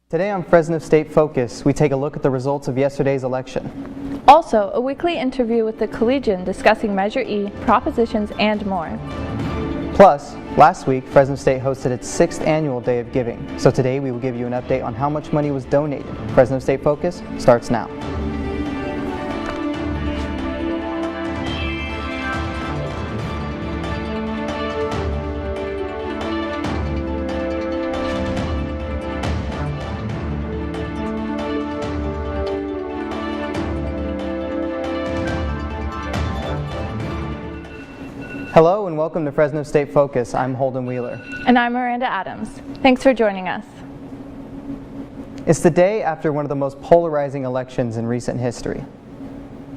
Today on Fresno State Focus, we take a look at the results of yesterday's election. Also, a weekly interview with the Collegian discussing Measure E, propositions, and more. Plus, last week, Fresno State hosted its 6th annual Day of Giving. So today we will give you an update on how much money was donated. Fresno State Focus starts now. Hello and welcome to Fresno State Focus. I'm Holden Wheeler. And I'm Miranda Adams. Thanks for joining us. It's the day after one of the most polarizing elections in recent history.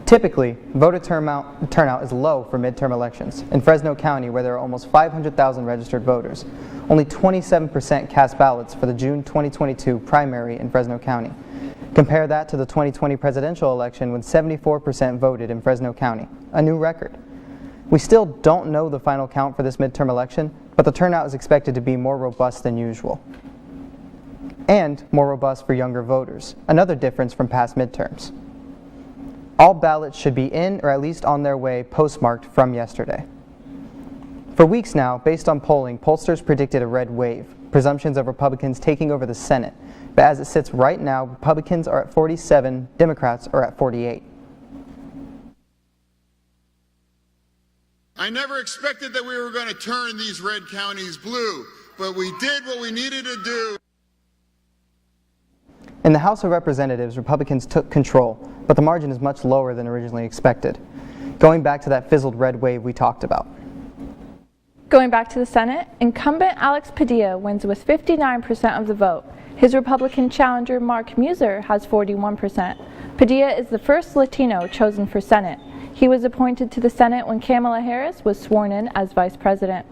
Typically, voter turnout is low for midterm elections. In Fresno County, where there are almost 500,000 registered voters, only 27% cast ballots for the June 2022 primary in Fresno County. Compare that to the 2020 presidential election when 74% voted in Fresno County, a new record. We still don't know the final count for this midterm election, but the turnout is expected to be more robust than usual. And more robust for younger voters, another difference from past midterms. All ballots should be in or at least on their way postmarked from yesterday. For weeks now, based on polling, pollsters predicted a red wave, presumptions of Republicans taking over the Senate. But as it sits right now, Republicans are at 47, Democrats are at 48. I never expected that we were going to turn these red counties blue, but we did what we needed to do. In the House of Representatives, Republicans took control, but the margin is much lower than originally expected, going back to that fizzled red wave we talked about. Going back to the Senate, incumbent Alex Padilla wins with 59% of the vote. His Republican challenger Mark Muser has 41%. Padilla is the first Latino chosen for Senate. He was appointed to the Senate when Kamala Harris was sworn in as Vice President.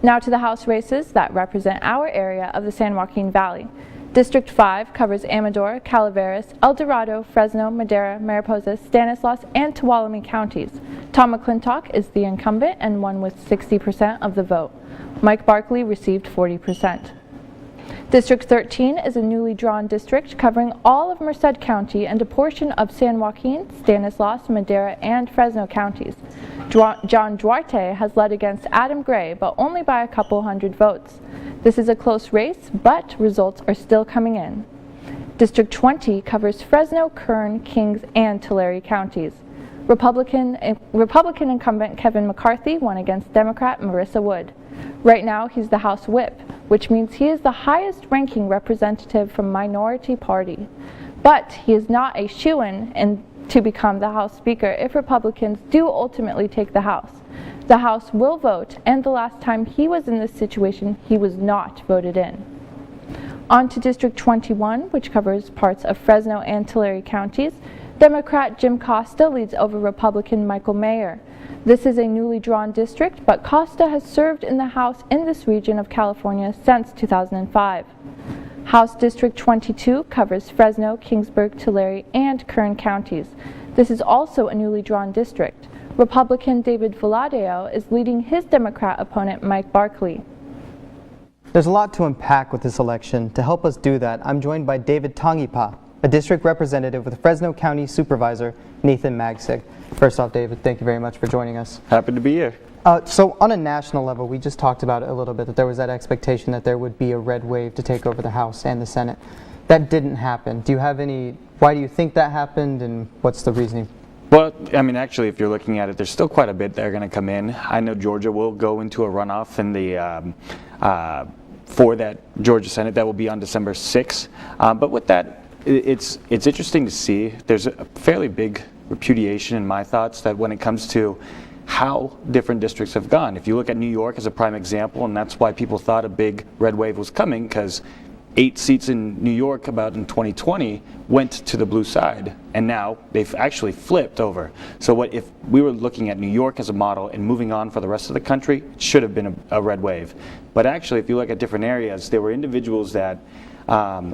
Now to the House races that represent our area of the San Joaquin Valley. District 5 covers Amador, Calaveras, El Dorado, Fresno, Madera, Mariposa, Stanislaus, and Tuolumne counties. Tom McClintock is the incumbent and won with 60% of the vote. Mike Barkley received 40%. District 13 is a newly drawn district covering all of Merced County and a portion of San Joaquin, Stanislaus, Madera, and Fresno counties. John Duarte has led against Adam Gray, but only by a couple hundred votes. This is a close race, but results are still coming in. District 20 covers Fresno, Kern, Kings, and Tulare counties. Republican incumbent Kevin McCarthy won against Democrat Marissa Wood. Right now, he's the House Whip, which means he is the highest-ranking representative from minority party. But he is not a shoo-in to become the House Speaker if Republicans do ultimately take the House. The House will vote, and the last time he was in this situation, he was not voted in. On to District 21, which covers parts of Fresno and Tulare counties. Democrat Jim Costa leads over Republican Michael Mayer. This is a newly drawn district, but Costa has served in the House in this region of California since 2005. House District 22 covers Fresno, Kingsburg, Tulare, and Kern counties. This is also a newly drawn district. Republican David Valadao is leading his Democrat opponent Mike Barkley. There's a lot to unpack with this election. To help us do that, I'm joined by David Tongipa, a district representative with Fresno County Supervisor Nathan Magsig. First off, David, thank you very much for joining us. Happy to be here. So on a national level, we just talked about it a little bit, that there was that expectation that there would be a red wave to take over the House and the Senate. That didn't happen. Why do you think that happened, and what's the reasoning? Well, I mean, actually, if you're looking at it, there's still quite a bit that are going to come in. I know Georgia will go into a runoff in the for that Georgia Senate. That will be on December 6th. But with that, it's interesting to see. There's a fairly big repudiation in my thoughts that when it comes to how different districts have gone. If you look at New York as a prime example, and that's why people thought a big red wave was coming, because 8 seats in New York about in 2020 went to the blue side, and now they've actually flipped over. So what if we were looking at New York as a model and moving on for the rest of the country, it should have been a red wave. But actually, if you look at different areas, there were individuals that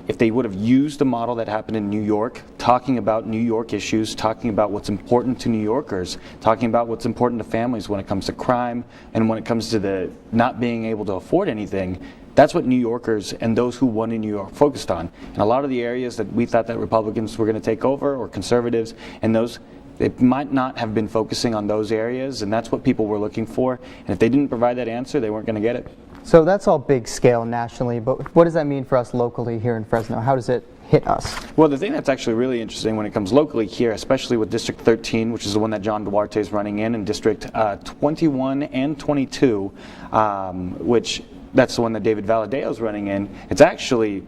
if they would have used the model that happened in New York, talking about New York issues, talking about what's important to New Yorkers, talking about what's important to families when it comes to crime and when it comes to the not being able to afford anything, That's what New Yorkers and those who won in New York focused on. And a lot of the areas that we thought that Republicans were going to take over, or conservatives, and those, they might not have been focusing on those areas, and that's what people were looking for. And if they didn't provide that answer, they weren't going to get it. So that's all big scale nationally, but what does that mean for us locally here in Fresno? How does it hit us? Well, the thing that's actually really interesting when it comes locally here, especially with District 13, which is the one that John Duarte is running in, and District 21 and 22, which that's the one that David Valadeo is running in, it's actually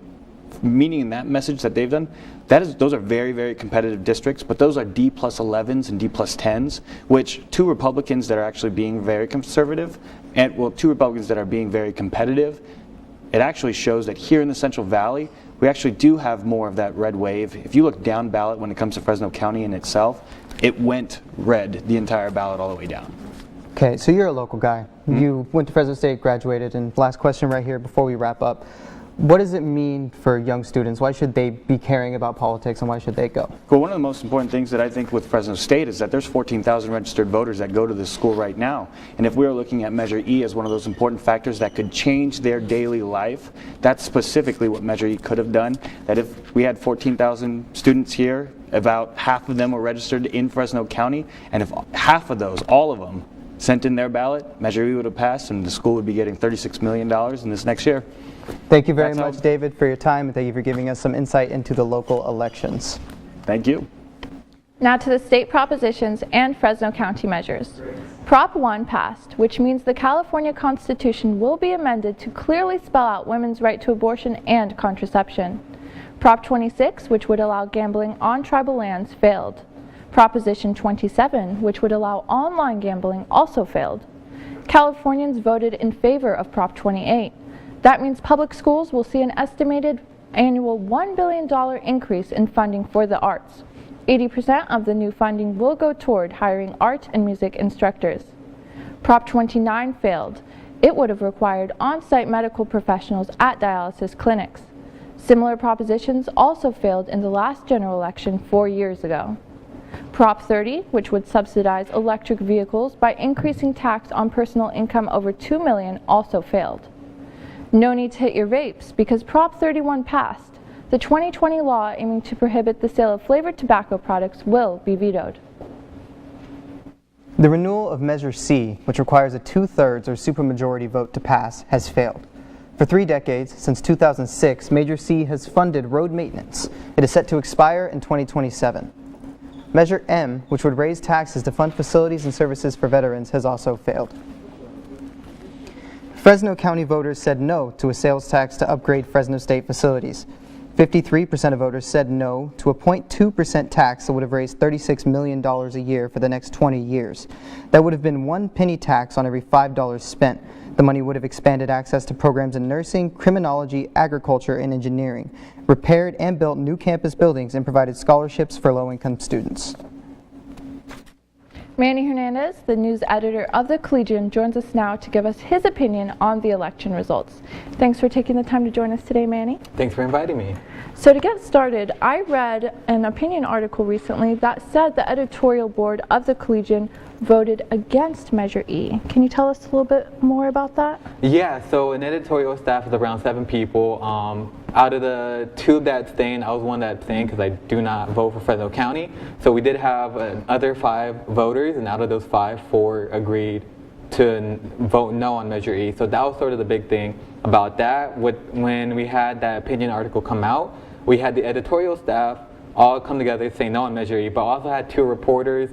meaning in that message that they've done, those are very, very competitive districts, but those are D+11s and D+10s, which two Republicans that are actually being very conservative, and well, two Republicans that are being very competitive, it actually shows that here in the Central Valley, we actually do have more of that red wave. If you look down ballot when it comes to Fresno County in itself, it went red, the entire ballot all the way down. Okay, so you're a local guy. You went to Fresno State, graduated, and last question right here before we wrap up. What does it mean for young students? Why should they be caring about politics, and why should they go? Well, one of the most important things that I think with Fresno State is that there's 14,000 registered voters that go to this school right now. And if we were looking at Measure E as one of those important factors that could change their daily life, that's specifically what Measure E could have done. That if we had 14,000 students here, about half of them were registered in Fresno County, and if half of those, all of them, sent in their ballot, Measure E would have passed, and the school would be getting $36 million in this next year. Thank you very much, David, for your time, and thank you for giving us some insight into the local elections. Thank you. Now to the state propositions and Fresno County measures. Prop 1 passed, which means the California Constitution will be amended to clearly spell out women's right to abortion and contraception. Prop 26, which would allow gambling on tribal lands, failed. Proposition 27, which would allow online gambling, also failed. Californians voted in favor of Prop 28. That means public schools will see an estimated annual $1 billion increase in funding for the arts. 80% of the new funding will go toward hiring art and music instructors. Prop 29 failed. It would have required on-site medical professionals at dialysis clinics. Similar propositions also failed in the last general election 4 years ago. Prop 30, which would subsidize electric vehicles by increasing tax on personal income over $2 million, also failed. No need to hit your vapes because Prop 31 passed. The 2020 law aiming to prohibit the sale of flavored tobacco products will be vetoed. The renewal of Measure C, which requires a 2/3 or supermajority vote to pass, has failed. For 3 decades, since 2006, Measure C has funded road maintenance. It is set to expire in 2027. Measure M, which would raise taxes to fund facilities and services for veterans, has also failed. Fresno County voters said no to a sales tax to upgrade Fresno State facilities. 53% of voters said no to a 0.2% tax that would have raised $36 million a year for the next 20 years. That would have been 1 penny tax on every $5 spent. The money would have expanded access to programs in nursing, criminology, agriculture, and engineering, repaired and built new campus buildings, and provided scholarships for low-income students. Manny Hernandez, the news editor of the Collegian, joins us now to give us his opinion on the election results. Thanks for taking the time to join us today, Manny. Thanks for inviting me. So to get started, I read an opinion article recently that said the editorial board of the Collegian voted against Measure E. Can you tell us a little bit more about that? Yeah, so an editorial staff is around 7 people. Out of the 2 that abstained, I was one that abstained because I do not vote for Fresno County. So we did have other 5 voters, and out of those 5, 4 agreed to vote no on Measure E. So that was sort of the big thing about that. When we had that opinion article come out, we had the editorial staff all come together to say no on Measure E, but also had 2 reporters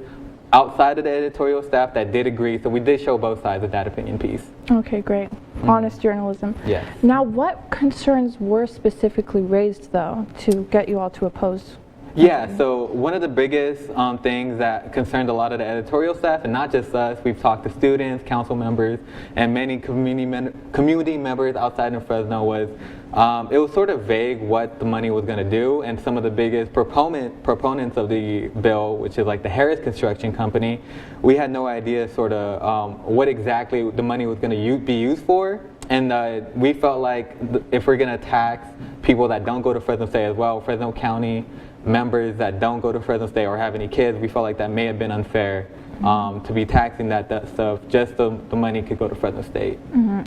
outside of the editorial staff that did agree, so we did show both sides of that opinion piece. Okay, great. Honest journalism. Yes. Now, what concerns were specifically raised, though, to get you all to oppose? Yeah, so one of the biggest things that concerned a lot of the editorial staff, and not just us, we've talked to students, council members, and many community members outside of Fresno, was it was sort of vague what the money was going to do, and some of the biggest proponents of the bill, which is like the Harris Construction Company, we had no idea sort of what exactly the money was going to be used for. And we felt like if we're going to tax people that don't go to Fresno State as well, Fresno County members that don't go to Fresno State or have any kids, we felt like that may have been unfair to be taxing that stuff just so the money could go to Fresno State.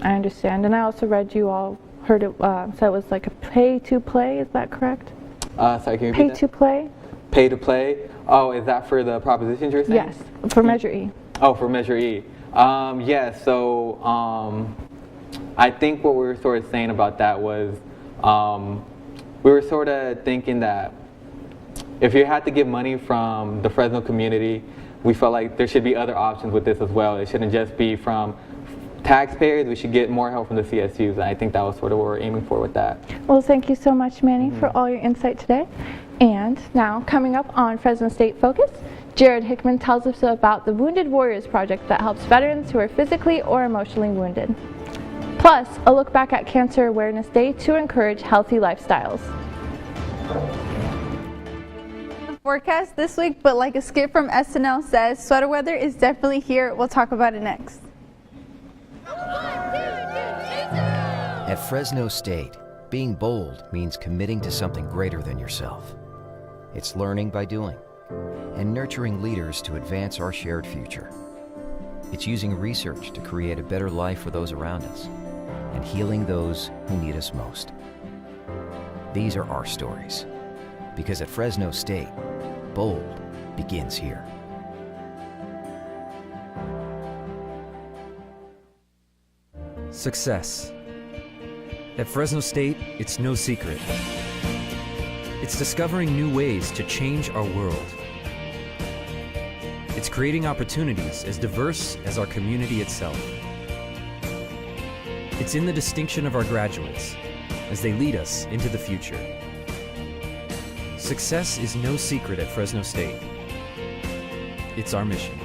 I understand. And I also read you all heard it said it was like a pay to play. Is that correct? Sorry, can you Pay repeat to play? Pay to play? Oh, is that for the propositions you're saying? Yes, for Measure E. Oh, for Measure E. Yeah, so I think what we were sort of saying about that was we were sort of thinking that if you had to get money from the Fresno community, we felt like there should be other options with this as well. It shouldn't just be from taxpayers. We should get more help from the CSUs, and I think that was sort of what we're aiming for with that. Well, thank you so much, Manny, for all your insight today. And now, coming up on Fresno State Focus, Jared Hickman tells us about the Wounded Warriors Project that helps veterans who are physically or emotionally wounded. Plus, a look back at Cancer Awareness Day to encourage healthy lifestyles. Forecast this week, but like a skit from SNL says, sweater weather is definitely here. We'll talk about it next. At Fresno State, being bold means committing to something greater than yourself. It's learning by doing and nurturing leaders to advance our shared future. It's using research to create a better life for those around us and healing those who need us most. These are our stories, because at Fresno State, bold begins here. Success. At Fresno State, it's no secret. It's discovering new ways to change our world. It's creating opportunities as diverse as our community itself. It's in the distinction of our graduates as they lead us into the future. Success is no secret at Fresno State. It's our mission.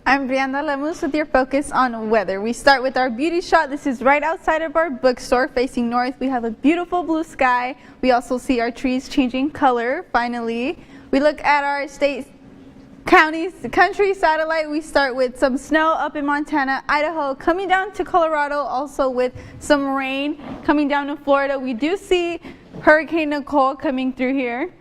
I'm Brianda Lemus with your focus on weather. We start with our beauty shot. This is right outside of our bookstore facing north. We have a beautiful blue sky. We also see our trees changing color, finally. We look at our state country satellite. We start with some snow up in Montana, Idaho, coming down to Colorado, also with some rain coming down to Florida. We do see Hurricane Nicole coming through here.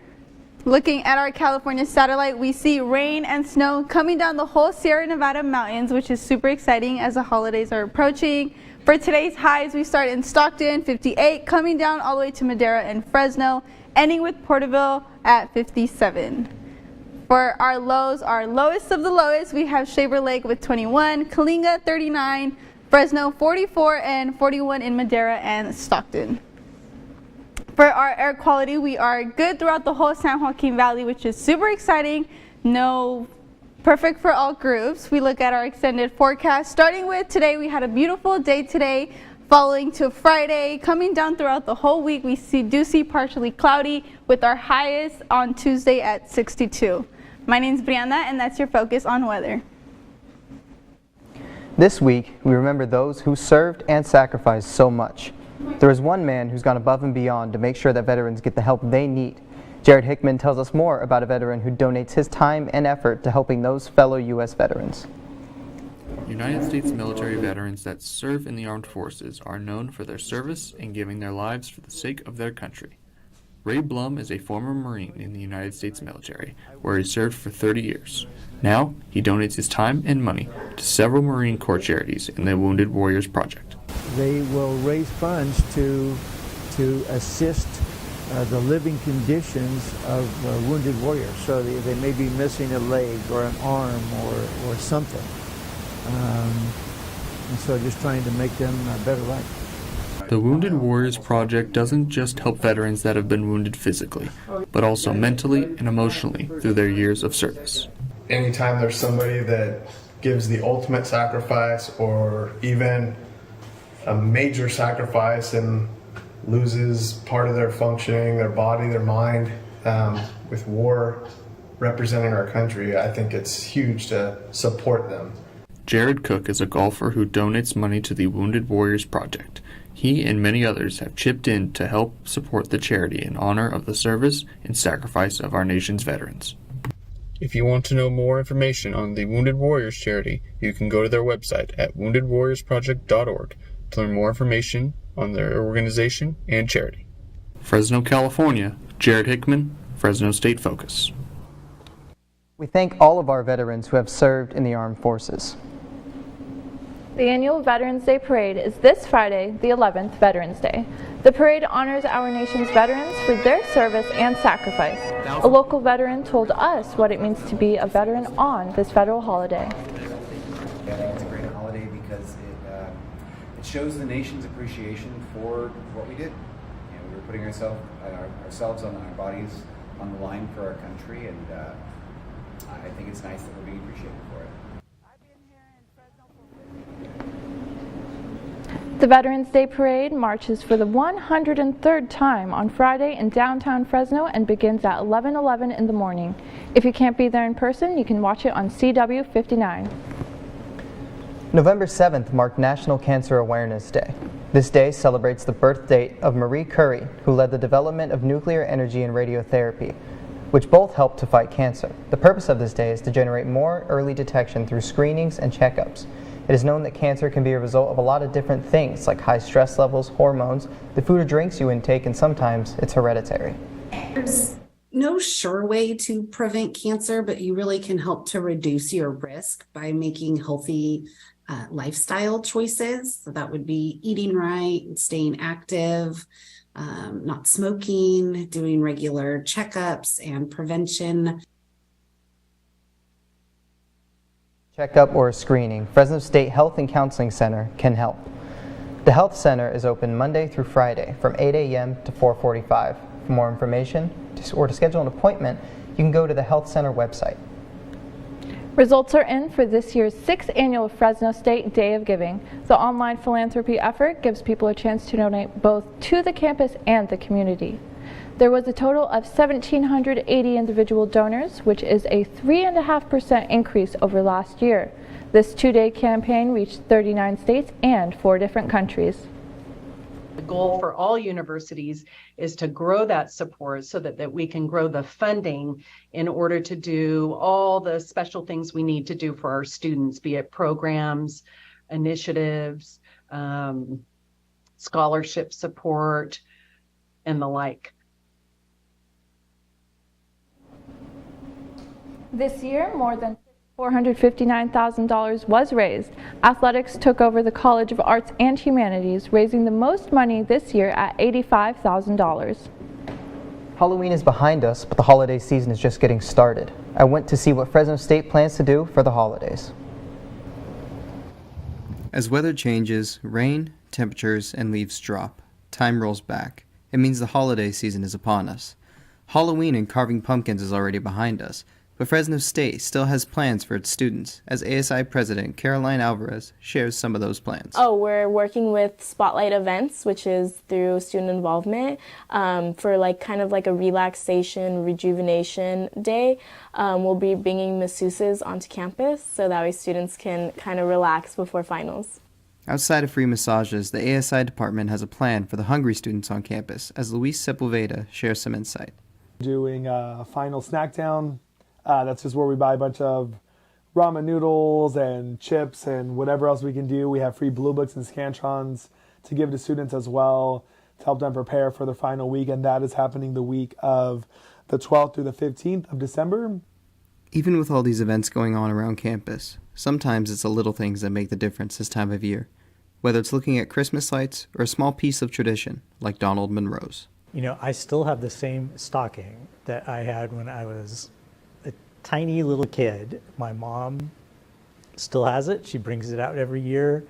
Looking at our California satellite, we see rain and snow coming down the whole Sierra Nevada mountains, which is super exciting as the holidays are approaching. For today's highs, we start in Stockton, 58, coming down all the way to Madera and Fresno, ending with Porterville at 57. For our lows, our lowest of the lowest, we have Shaver Lake with 21, Kalinga 39, Fresno 44, and 41 in Madera and Stockton. For our air quality, we are good throughout the whole San Joaquin Valley, which is super exciting. No perfect for all groups. We look at our extended forecast. Starting with today, we had a beautiful day today, following to Friday, coming down throughout the whole week. We do see partially cloudy with our highest on Tuesday at 62. My name's Brianda, and that's your focus on weather. This week, we remember those who served and sacrificed so much. There is one man who's gone above and beyond to make sure that veterans get the help they need. Jared Hickman tells us more about a veteran who donates his time and effort to helping those fellow U.S. veterans. United States military veterans that serve in the armed forces are known for their service and giving their lives for the sake of their country. Ray Blum is a former Marine in the United States military, where he served for 30 years. Now, he donates his time and money to several Marine Corps charities in the Wounded Warriors Project. They will raise funds to assist the living conditions of wounded warriors. So they may be missing a leg or an arm or something. And so just trying to make them a better life. The Wounded Warriors Project doesn't just help veterans that have been wounded physically, but also mentally and emotionally through their years of service. Anytime there's somebody that gives the ultimate sacrifice or even a major sacrifice and loses part of their functioning, their body, their mind, with war representing our country, I think it's huge to support them. Jared Cook is a golfer who donates money to the Wounded Warriors Project. He and many others have chipped in to help support the charity in honor of the service and sacrifice of our nation's veterans. If you want to know more information on the Wounded Warriors charity, you can go to their website at woundedwarriorsproject.org to learn more information on their organization and charity. Fresno, California, Jared Hickman, Fresno State Focus. We thank all of our veterans who have served in the armed forces. The annual Veterans Day Parade is this Friday, the 11th Veterans Day. The parade honors our nation's veterans for their service and sacrifice. A local veteran told us what it means to be a veteran on this federal holiday. I think it's a great holiday because it shows the nation's appreciation for what we did. You know, we were putting ourselves on our bodies on the line for our country, and I think it's nice that we're being appreciated for it. The Veterans Day Parade marches for the 103rd time on Friday in downtown Fresno and begins at 11:11 in the morning. If you can't be there in person, you can watch it on CW 59. November 7th marked National Cancer Awareness Day. This day celebrates the birth date of Marie Curie, who led the development of nuclear energy and radiotherapy, which both helped to fight cancer. The purpose of this day is to generate more early detection through screenings and checkups. It is known that cancer can be a result of a lot of different things, like high stress levels, hormones, the food or drinks you intake, and sometimes it's hereditary. There's no sure way to prevent cancer, but you really can help to reduce your risk by making healthy lifestyle choices. So that would be eating right, staying active, not smoking, doing regular checkups and prevention. Checkup or screening, Fresno State Health and Counseling Center can help. The Health Center is open Monday through Friday from 8 a.m. to 4:45. For more information or to schedule an appointment, you can go to the Health Center website. Results are in for this year's 6th annual Fresno State Day of Giving. The online philanthropy effort gives people a chance to donate both to the campus and the community. There was a total of 1,780 individual donors, which is a 3.5% increase over last year. This two-day campaign reached 39 states and 4 different countries. The goal for all universities is to grow that support so that we can grow the funding in order to do all the special things we need to do for our students, be it programs, initiatives, scholarship support, and the like. This year, more than $459,000 was raised. Athletics took over the College of Arts and Humanities, raising the most money this year at $85,000. Halloween is behind us, but the holiday season is just getting started. I went to see what Fresno State plans to do for the holidays. As weather changes, rain, temperatures, and leaves drop, time rolls back. It means the holiday season is upon us. Halloween and carving pumpkins is already behind us, but Fresno State still has plans for its students, as ASI President Caroline Alvarez shares some of those plans. We're working with Spotlight Events, which is through student involvement, for kind of a relaxation, rejuvenation day. We'll be bringing masseuses onto campus so that way students can kind of relax before finals. Outside of free massages, the ASI department has a plan for the hungry students on campus, as Luis Sepulveda shares some insight. Doing a final snack down. That's just where we buy a bunch of ramen noodles and chips and whatever else we can do. We have free blue books and scantrons to give to students as well to help them prepare for their final week, and that is happening the week of the 12th through the 15th of December. Even with all these events going on around campus, sometimes it's the little things that make the difference this time of year, whether it's looking at Christmas lights or a small piece of tradition like Donald Monroe's. You know, I still have the same stocking that I had when I was a tiny little kid. My mom still has it. She brings it out every year.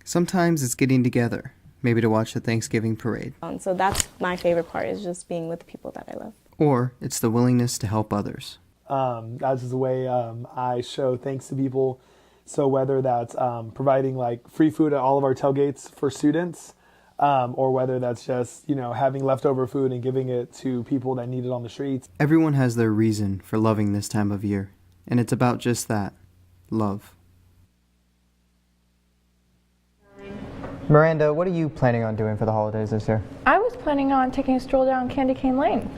Sometimes it's getting together, maybe to watch the Thanksgiving parade. So that's my favorite part, is just being with the people that I love. Or it's the willingness to help others. That's the way I show thanks to people. So whether that's providing free food at all of our tailgates for students, or whether that's just, having leftover food and giving it to people that need it on the streets. Everyone has their reason for loving this time of year, and it's about just that, love. Miranda, what are you planning on doing for the holidays this year? I was planning on taking a stroll down Candy Cane Lane.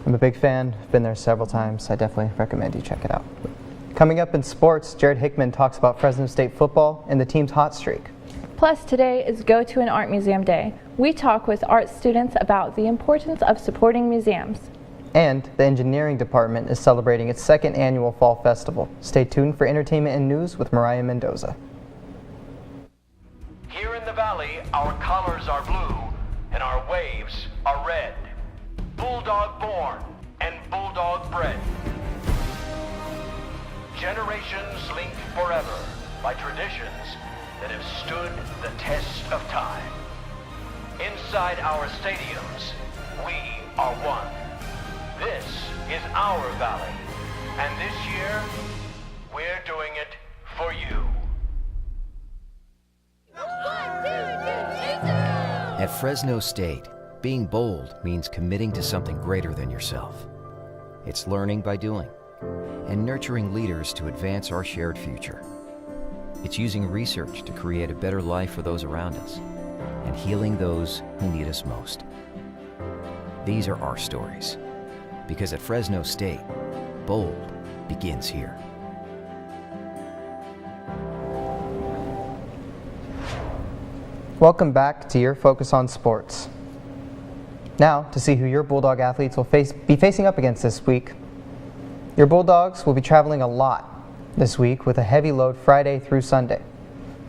I'm a big fan, been there several times. I definitely recommend you check it out. Coming up in sports, Jared Hickman talks about Fresno State football and the team's hot streak. Plus, today is Go to an Art Museum Day. We talk with art students about the importance of supporting museums. And the engineering department is celebrating its second annual fall festival. Stay tuned for entertainment and news with Mariah Mendoza. Here in the valley, our colors are blue and our waves are red. Bulldog born and bulldog bred. Generations linked forever by traditions that have stood the test of time. Inside our stadiums, we are one. This is our valley, and this year, we're doing it for you. At Fresno State, being bold means committing to something greater than yourself. It's learning by doing and nurturing leaders to advance our shared future. It's using research to create a better life for those around us and healing those who need us most. These are our stories, because at Fresno State, bold begins here. Welcome back to your Focus on Sports. Now, to see who your Bulldog athletes will be facing up against this week. Your Bulldogs will be traveling a lot this week with a heavy load Friday through Sunday.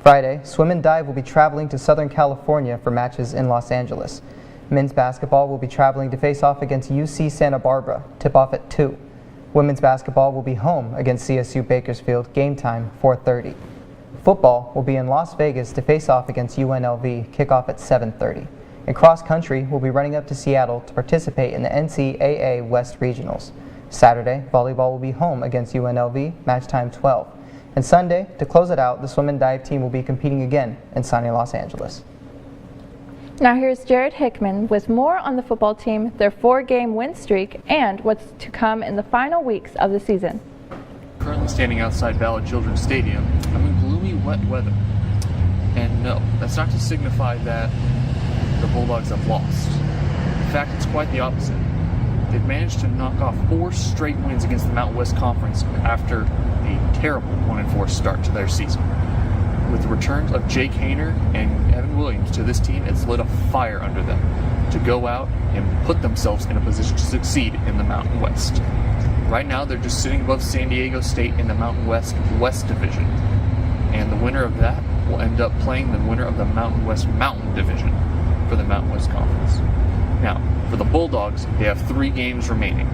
Friday, swim and dive will be traveling to Southern California for matches in Los Angeles. Men's basketball will be traveling to face off against UC Santa Barbara, tip-off at 2. Women's basketball will be home against CSU Bakersfield, game time 4:30. Football will be in Las Vegas to face off against UNLV, kickoff at 7:30. And cross country will be running up to Seattle to participate in the NCAA West Regionals. Saturday, volleyball will be home against UNLV, match time 12. And Sunday, to close it out, the swim and dive team will be competing again in sunny Los Angeles. Now here's Jared Hickman with more on the football team, their 4-game win streak, and what's to come in the final weeks of the season. Currently standing outside Ballard Children's Stadium, I'm in gloomy, wet weather. And no, that's not to signify that the Bulldogs have lost. In fact, it's quite the opposite. They've managed to knock off 4 straight wins against the Mountain West Conference after a terrible 1-4 start to their season. With the returns of Jake Hayner and Evan Williams to this team, it's lit a fire under them to go out and put themselves in a position to succeed in the Mountain West. Right now, they're just sitting above San Diego State in the Mountain West Division. And the winner of that will end up playing the winner of the Mountain West Mountain Division for the Mountain West Conference. Now, for the Bulldogs, they have 3 games remaining.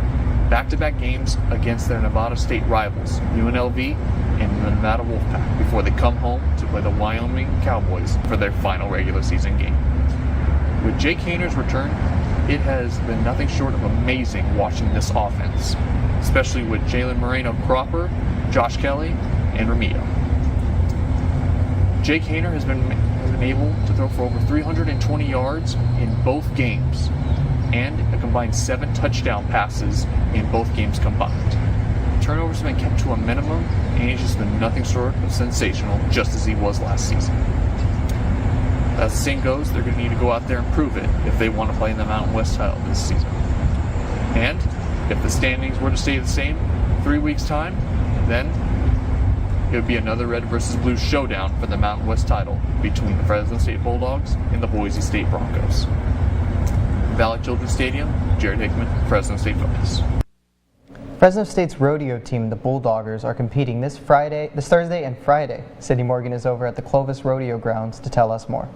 Back-to-back games against their Nevada State rivals, UNLV and the Nevada Wolfpack, before they come home to play the Wyoming Cowboys for their final regular season game. With Jake Hayner's return, it has been nothing short of amazing watching this offense, especially with Jalen Moreno-Cropper, Josh Kelly, and Ramiro. Jake Hayner has been able to throw for over 320 yards in both games, and a combined 7 touchdown passes in both games combined. Turnovers have been kept to a minimum, and he's just been nothing short of sensational, just as he was last season. As the saying goes, they're going to need to go out there and prove it if they want to play in the Mountain West title this season. And if the standings were to stay the same 3 weeks' time, then it would be another red versus blue showdown for the Mountain West title between the Fresno State Bulldogs and the Boise State Broncos. Valley Children's Stadium, Jared Hickman, Fresno State Focus. Fresno State's rodeo team, the Bulldoggers, are competing this Thursday and Friday. Sydney Morgan is over at the Clovis Rodeo Grounds to tell us more.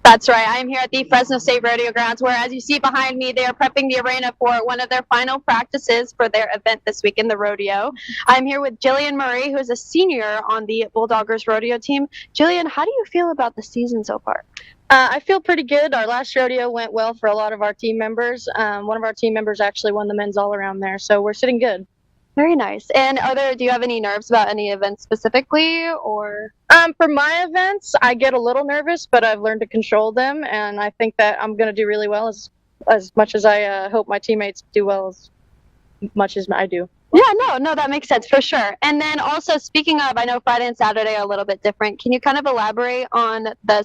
That's right. I am here at the Fresno State Rodeo Grounds, where, as you see behind me, they are prepping the arena for one of their final practices for their event this week in the rodeo. I'm here with Jillian Murray, who is a senior on the Bulldoggers rodeo team. Jillian, how do you feel about the season so far? I feel pretty good. Our last rodeo went well for a lot of our team members. One of our team members actually won the men's all-around there, so we're sitting good. Very nice. And do you have any nerves about any events specifically, or? For my events, I get a little nervous, but I've learned to control them, and I think that I'm going to do really well as much as I hope my teammates do well as much as I do. Yeah, no, that makes sense for sure. And then also, speaking of, I know Friday and Saturday are a little bit different. Can you kind of elaborate on the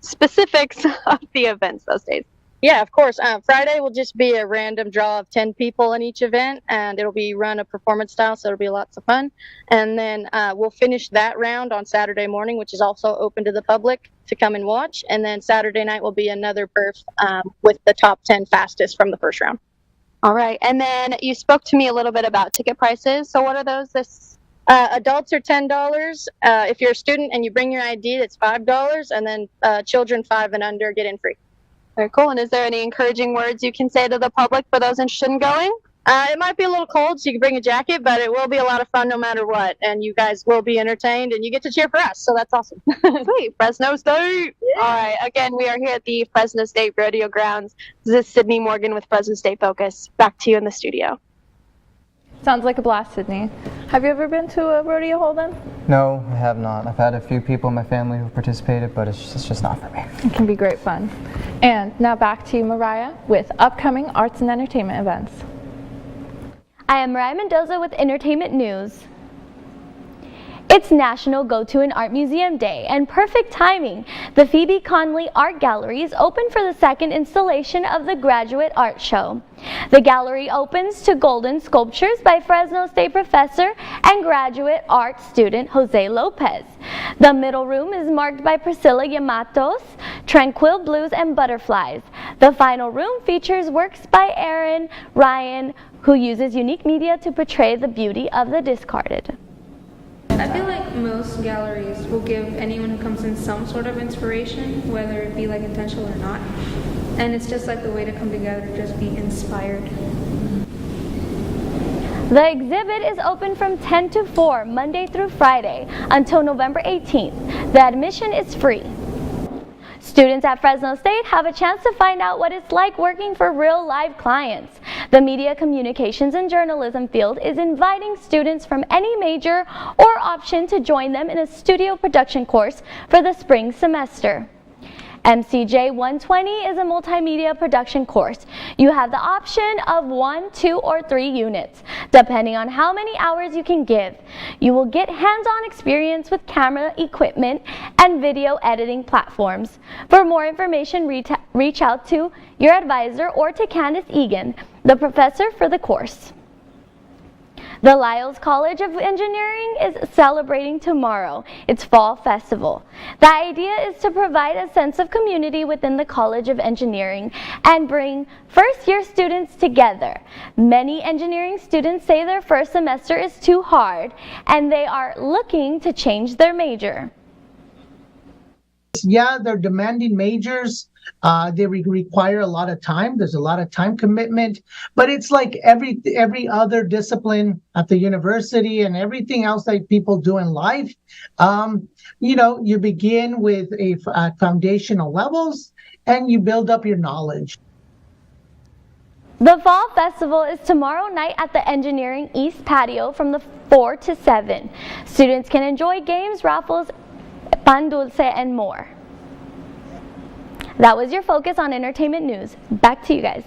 specifics of the events those days? Yeah, of course. Friday will just be a random draw of 10 people in each event, and it'll be run a performance style, so it'll be lots of fun. And then we'll finish that round on Saturday morning, which is also open to the public to come and watch. And then Saturday night will be another perf with the top 10 fastest from the first round. All right. And then you spoke to me a little bit about ticket prices. So what are those? Adults are $10. If you're a student and you bring your ID, that's $5. And then children 5 and under get in free. Very cool. And is there any encouraging words you can say to the public for those interested in going? It might be a little cold, so you can bring a jacket, but it will be a lot of fun no matter what. And you guys will be entertained, and you get to cheer for us, so that's awesome. Sweet. Fresno State. Yeah. All right. Again, we are here at the Fresno State Rodeo Grounds. This is Sydney Morgan with Fresno State Focus. Back to you in the studio. Sounds like a blast, Sydney. Have you ever been to a rodeo, Holden? No, I have not. I've had a few people in my family who participated, but it's just not for me. It can be great fun. And now back to you, Mariah, with upcoming arts and entertainment events. I am Mariah Mendoza with Entertainment News. It's National Go to an Art Museum Day, and perfect timing. The Phoebe Conley Art Gallery is open for the second installation of the Graduate Art Show. The gallery opens to golden sculptures by Fresno State professor and graduate art student Jose Lopez. The middle room is marked by Priscilla Yamato's Tranquil Blues and Butterflies. The final room features works by Aaron Ryan, who uses unique media to portray the beauty of the discarded. I feel like most galleries will give anyone who comes in some sort of inspiration, whether it be like intentional or not. And it's just like the way to come together, just be inspired. The exhibit is open from 10 to 4, Monday through Friday, until November 18th. The admission is free. Students at Fresno State have a chance to find out what it's like working for real live clients. The Media Communications and Journalism field is inviting students from any major or option to join them in a studio production course for the spring semester. MCJ 120 is a multimedia production course. You have the option of 1, 2, or 3 units, depending on how many hours you can give. You will get hands-on experience with camera equipment and video editing platforms. For more information, reach out to your advisor or to Candace Egan, the professor for the course. The Lyles College of Engineering is celebrating tomorrow its Fall Festival. The idea is to provide a sense of community within the College of Engineering and bring first-year students together. Many engineering students say their first semester is too hard and they are looking to change their major. Yeah, they're demanding majors. They require a lot of time. There's a lot of time commitment, but it's like every other discipline at the university and everything else that people do in life. You begin with a foundational levels and you build up your knowledge. The Fall Festival is tomorrow night at the Engineering East Patio from the 4 to 7. Students can enjoy games, raffles, pan dulce, and more. That was your focus on entertainment news. Back to you guys.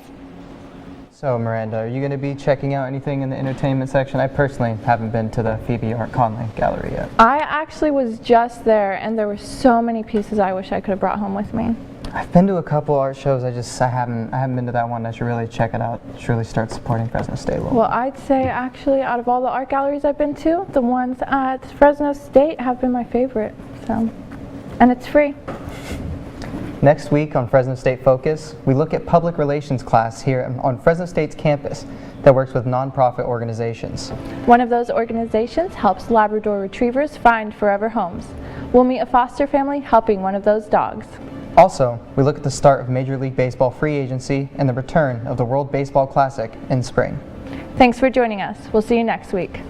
So Miranda, are you going to be checking out anything in the entertainment section? I personally haven't been to the Phoebe Art Conley Gallery yet. I actually was just there, and there were so many pieces I wish I could have brought home with me. I've been to a couple art shows. I haven't been to that one. I should really check it out. Should really start supporting Fresno State a little. Well, I'd say actually out of all the art galleries I've been to, the ones at Fresno State have been my favorite. So, and it's free. Next week on Fresno State Focus, we look at public relations class here on Fresno State's campus that works with nonprofit organizations. One of those organizations helps Labrador Retrievers find forever homes. We'll meet a foster family helping one of those dogs. Also, we look at the start of Major League Baseball free agency and the return of the World Baseball Classic in spring. Thanks for joining us. We'll see you next week.